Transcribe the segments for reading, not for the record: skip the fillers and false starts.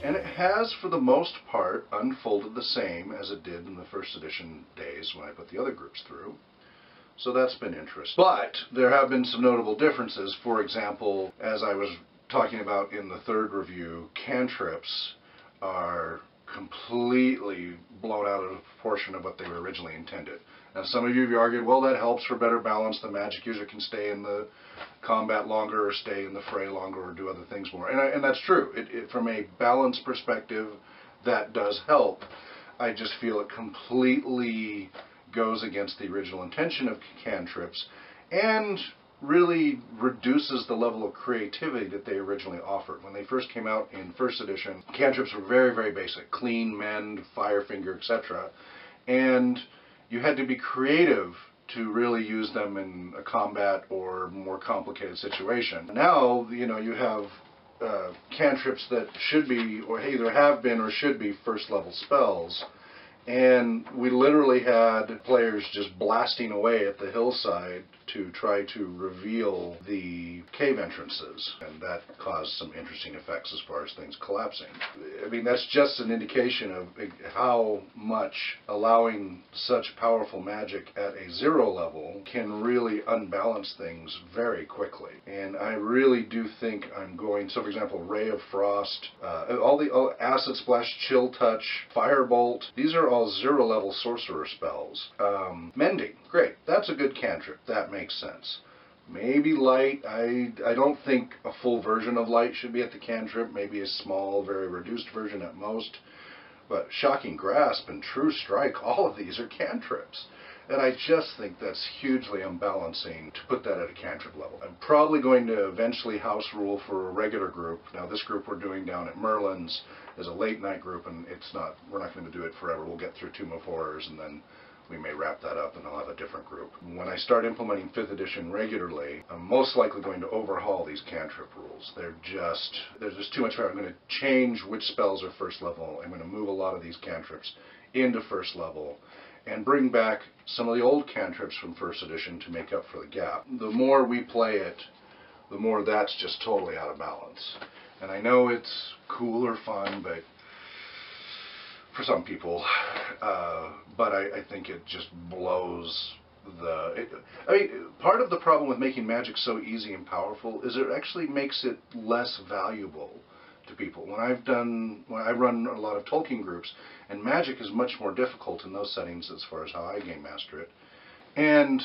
And it has, for the most part, unfolded the same as it did in the first edition days when I put the other groups through. So that's been interesting. But there have been some notable differences. For example, as I was talking about in the third review, cantrips are completely blown out of proportion of what they were originally intended. Now, some of you have argued, well, that helps for better balance. The magic user can stay in the combat longer, or stay in the fray longer, or do other things more. And that's true. From a balance perspective, that does help. I just feel it completely goes against the original intention of cantrips and really reduces the level of creativity that they originally offered. When they first came out in first edition, cantrips were very, very basic. Clean, mend, fire finger, etc. And you had to be creative to really use them in a combat or more complicated situation. Now, you have cantrips that should be, or either have been or should be, first level spells. And we literally had players just blasting away at the hillside to try to reveal the cave entrances, and that caused some interesting effects as far as things collapsing. I mean, that's just an indication of how much allowing such powerful magic at a 0 level can really unbalance things very quickly. And I really do think I'm going, so for example, Ray of Frost, all the Acid Splash, Chill Touch, Firebolt, these are all 0 level sorcerer spells. Mending, great, that's a good cantrip, that makes sense. Maybe Light, I don't think a full version of Light should be at the cantrip, maybe a small, very reduced version at most. But Shocking Grasp and True Strike, all of these are cantrips. And I just think that's hugely unbalancing to put that at a cantrip level. I'm probably going to eventually house rule for a regular group. Now this group we're doing down at Merlin's is a late night group, and we're not going to do it forever. We'll get through Tomb of Horrors and then we may wrap that up and I'll have a different group. When I start implementing 5th edition regularly, I'm most likely going to overhaul these cantrip rules. There's just too much power. I'm going to change which spells are first level. I'm going to move a lot of these cantrips into first level and bring back some of the old cantrips from first edition to make up for the gap. The more we play it, the more that's just totally out of balance. And I know it's cool or fun, but for some people, but I think it just blows part of the problem with making magic so easy and powerful is it actually makes it less valuable to people. When I run a lot of Tolkien groups, and magic is much more difficult in those settings as far as how I game master it. And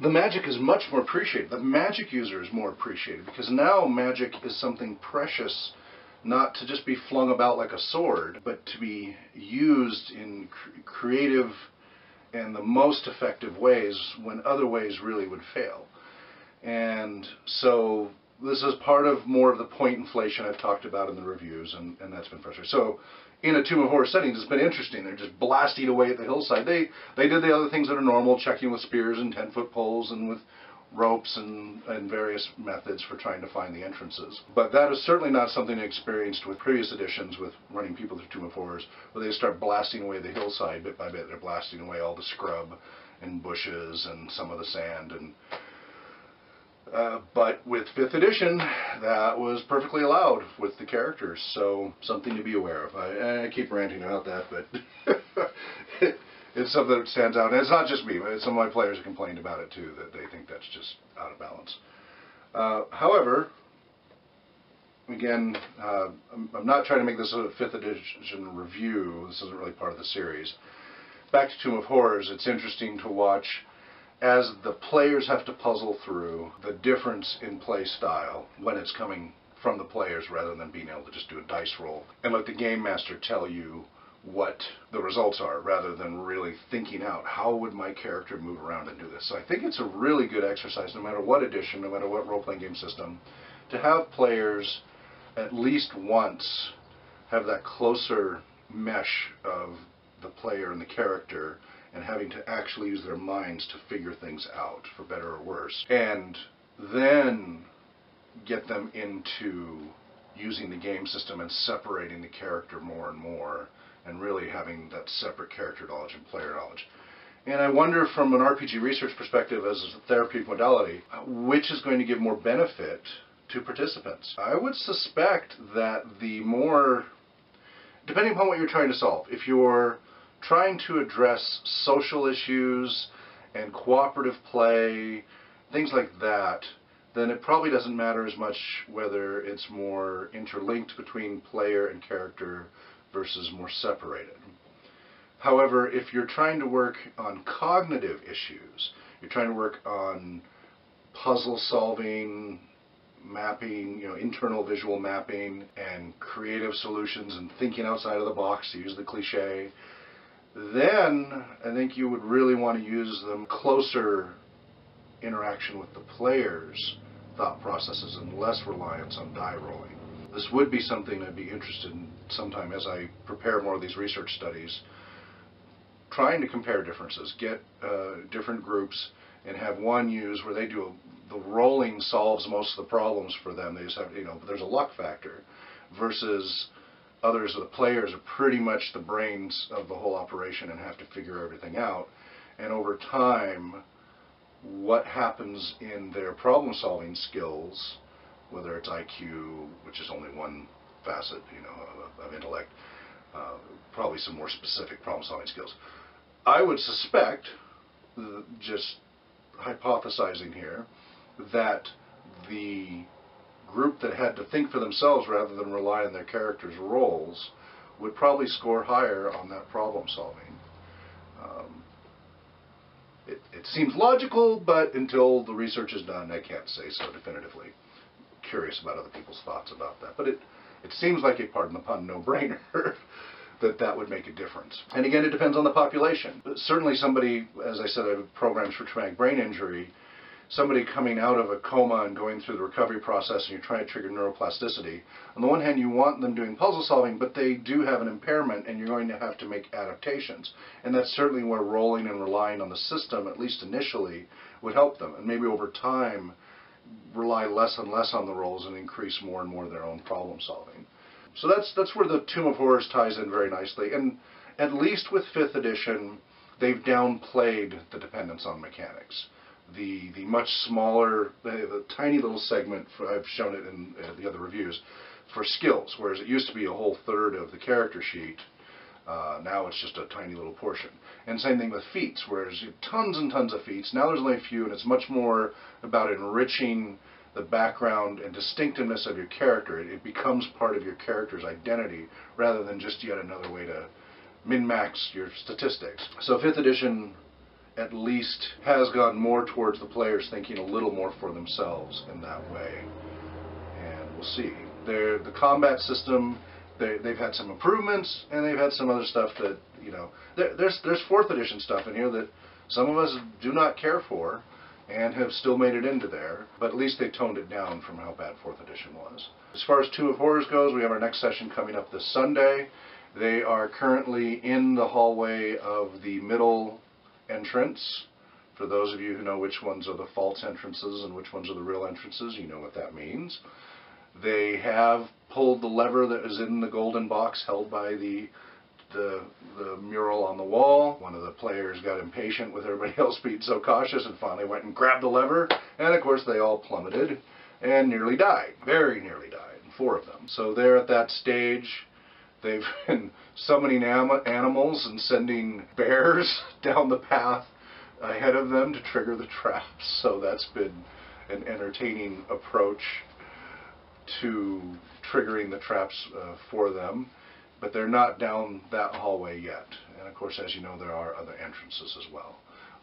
the magic is much more appreciated. The magic user is more appreciated because now magic is something precious, not to just be flung about like a sword, but to be used in creative and the most effective ways when other ways really would fail. And so this is part of more of the point inflation I've talked about in the reviews, and that's been frustrating. So in a Tomb of Horror settings, it's been interesting. They're just blasting away at the hillside. They did the other things that are normal, checking with spears and 10-foot poles and with ropes and various methods for trying to find the entrances. But that is certainly not something I experienced with previous editions with running people through Tomb of Horrors, where they start blasting away the hillside bit by bit. They're blasting away all the scrub and bushes and some of the sand. And but with 5th edition, that was perfectly allowed with the characters, so something to be aware of. I keep ranting about that, but it's something that stands out. And it's not just me, but some of my players have complained about it too, that they think that's just out of balance. However, again, I'm not trying to make this a 5th edition review. This isn't really part of the series. Back to Tomb of Horrors, it's interesting to watch as the players have to puzzle through the difference in play style when it's coming from the players rather than being able to just do a dice roll and let the game master tell you what the results are rather than really thinking out how would my character move around and do this. So I think it's a really good exercise no matter what edition, no matter what role-playing game system, to have players at least once have that closer mesh of the player and the character and having to actually use their minds to figure things out, for better or worse. And then get them into using the game system and separating the character more and more, and really having that separate character knowledge and player knowledge. And I wonder from an RPG research perspective as a therapeutic modality, which is going to give more benefit to participants. I would suspect that the more depending upon what you're trying to solve. If you're trying to address social issues and cooperative play, things like that, then it probably doesn't matter as much whether it's more interlinked between player and character versus more separated. However, if you're trying to work on cognitive issues, you're trying to work on puzzle solving, mapping, internal visual mapping, and creative solutions and thinking outside of the box, to use the cliche, then I think you would really want to use them closer interaction with the player's thought processes and less reliance on die rolling. This would be something I'd be interested in sometime as I prepare more of these research studies, trying to compare differences, get different groups and have one use where they do the rolling solves most of the problems for them. They just have, there's a luck factor, versus others, the players are pretty much the brains of the whole operation and have to figure everything out. And over time, what happens in their problem-solving skills, whether it's IQ, which is only one facet, of intellect, probably some more specific problem-solving skills. I would suspect, just hypothesizing here, that the group that had to think for themselves rather than rely on their characters' roles would probably score higher on that problem-solving. It seems logical, but until the research is done, I can't say so definitively. Curious about other people's thoughts about that. But it seems like a, pardon the pun, no-brainer that would make a difference. And again, it depends on the population. Certainly somebody, as I said, I have programs for traumatic brain injury, somebody coming out of a coma and going through the recovery process and you're trying to trigger neuroplasticity. On the one hand, you want them doing puzzle solving, but they do have an impairment and you're going to have to make adaptations. And that's certainly where rolling and relying on the system, at least initially, would help them. And maybe over time, rely less and less on the roles and increase more and more their own problem solving. So that's where the Tomb of Horrors ties in very nicely. And at least with 5th edition, they've downplayed the dependence on mechanics. The much smaller, the tiny little segment, I've shown it in the other reviews, for skills, whereas it used to be a whole third of the character sheet. Now it's just a tiny little portion. And same thing with feats, whereas tons and tons of feats. Now there's only a few, and it's much more about enriching the background and distinctiveness of your character. It becomes part of your character's identity rather than just yet another way to min-max your statistics. So 5th edition at least has gone more towards the players thinking a little more for themselves in that way. And we'll see. The combat system, they've had some improvements, and they've had some other stuff that, there's 4th edition stuff in here that some of us do not care for and have still made it into there, but at least they toned it down from how bad 4th edition was. As far as Tomb of Horrors goes, we have our next session coming up this Sunday. They are currently in the hallway of the middle entrance. For those of you who know which ones are the false entrances and which ones are the real entrances, you know what that means. They have pulled the lever that is in the golden box held by the mural on the wall. One of the players got impatient with everybody else being so cautious and finally went and grabbed the lever, and of course they all plummeted and nearly died. Very nearly died, 4 of them. So they're at that stage. They've been summoning animals and sending bears down the path ahead of them to trigger the traps. So that's been an entertaining approach to triggering the traps for them. But they're not down that hallway yet. And of course, as you know, there are other entrances as well.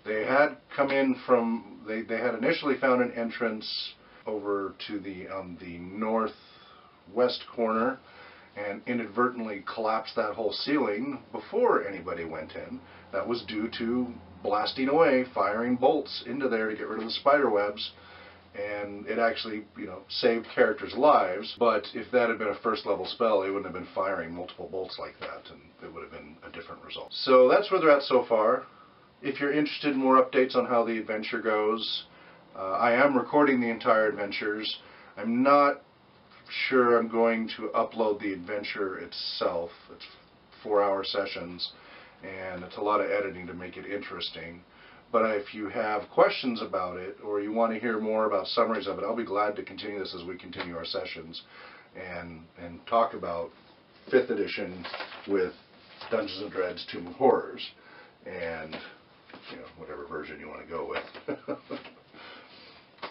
They had come in from, they had initially found an entrance over to on the northwest corner and inadvertently collapsed that whole ceiling before anybody went in. That was due to blasting away, firing bolts into there to get rid of the spider webs. And it actually, saved characters' lives, but if that had been a 1st level spell, they wouldn't have been firing multiple bolts like that, and it would have been a different result. So that's where they're at so far. If you're interested in more updates on how the adventure goes, I am recording the entire adventures. I'm not sure I'm going to upload the adventure itself. It's 4-hour sessions, and it's a lot of editing to make it interesting. But if you have questions about it, or you want to hear more about summaries of it, I'll be glad to continue this as we continue our sessions and talk about 5th edition with Dungeons and Dread's Tomb of Horrors, and whatever version you want to go with.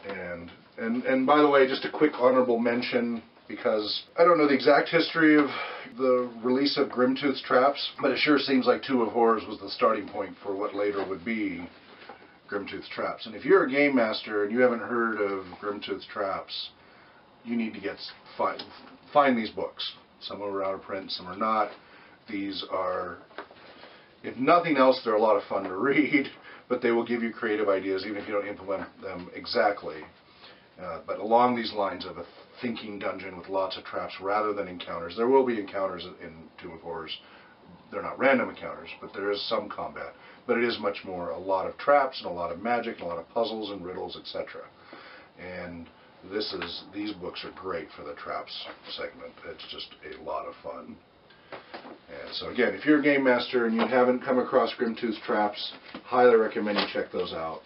And by the way, just a quick honorable mention, because I don't know the exact history of the release of Grimtooth's Traps, but it sure seems like Tomb of Horrors was the starting point for what later would be Grimtooth's Traps. And if you're a game master and you haven't heard of Grimtooth's Traps, you need to find these books. Some are out of print, some are not. These are, if nothing else, they're a lot of fun to read, but they will give you creative ideas even if you don't implement them exactly. But along these lines of a thinking dungeon with lots of traps rather than encounters. There will be encounters in Tomb of Horrors. They're not random encounters, but there is some combat. But it is much more a lot of traps and a lot of magic and a lot of puzzles and riddles, etc. And these books are great for the traps segment. It's just a lot of fun. And so again, if you're a game master and you haven't come across Grimtooth's Traps, highly recommend you check those out.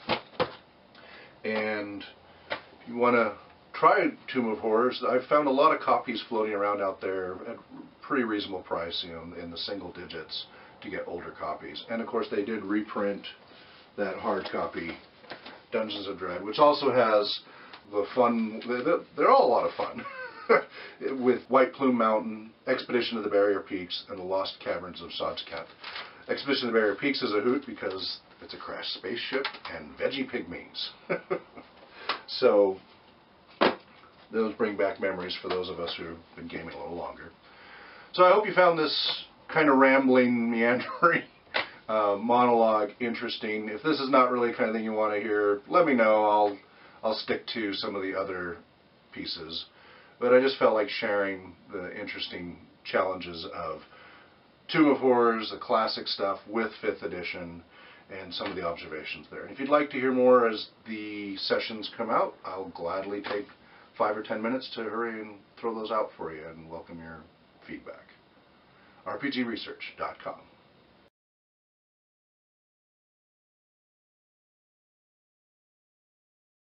And if you want to try Tomb of Horrors, I've found a lot of copies floating around out there at pretty reasonable price, in the single digits to get older copies. And of course they did reprint that hard copy Dungeons of Dread, which also has the fun, they're all a lot of fun, with White Plume Mountain, Expedition to the Barrier Peaks, and the Lost Caverns of Sodscat. Expedition to the Barrier Peaks is a hoot because it's a crashed spaceship and veggie pygmies. So those bring back memories for those of us who have been gaming a little longer. So I hope you found this kind of rambling, meandering monologue interesting. If this is not really the kind of thing you want to hear, let me know. I'll stick to some of the other pieces. But I just felt like sharing the interesting challenges of Tomb of Horrors, the classic stuff, with 5th edition, and some of the observations there. And if you'd like to hear more as the sessions come out, I'll gladly take 5 or 10 minutes to hurry and throw those out for you and welcome your feedback. RPGresearch.com